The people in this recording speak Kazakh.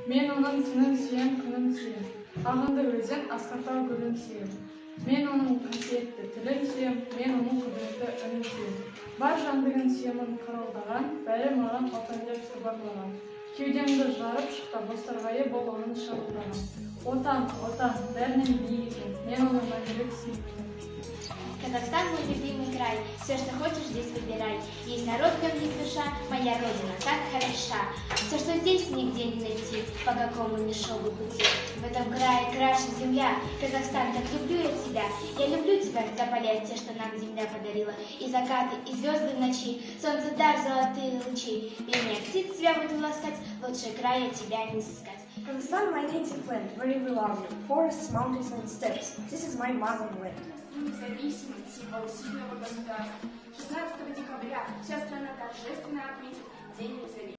Мен оның түнін сүйем, күнін сүйем. Ағынды өзен, асқақтау гүлін сүйем. Мен оның қасиетті тілін сүйем, мен оның құдіретті үнін сүйем. Бар жандығын сүйемін қырылдаған, бәрі маған отан деп сыбырлаған. Кеудемді жарып шықты бозторғайы бол оның шабылдаған. Отан, отан, бәрінен биік екен, мен оны мәңгілік сүйемін. Казахстан мой любимый край, все, что хочешь, здесь выбирай. Есть народ, в нем есть душа, моя родина так хороша. Все, что здесь, нигде не найти, по какому ни шел бы пути. В этом крае краше земля, Казахстан, так люблю я тебя. Я люблю тебя за поля, те, что нам земля подарила. И закаты, и звезды в ночи, солнце дар, золотые лучи. Пение птиц тебя буду ласкать, лучше края тебя не сыскать. Kazakhstan, my native land, very we love you. Forests, mountains and steppes. This is my motherland. Независимый символ сильного государства. 16 декабря вся страна торжественно отметит День независимости.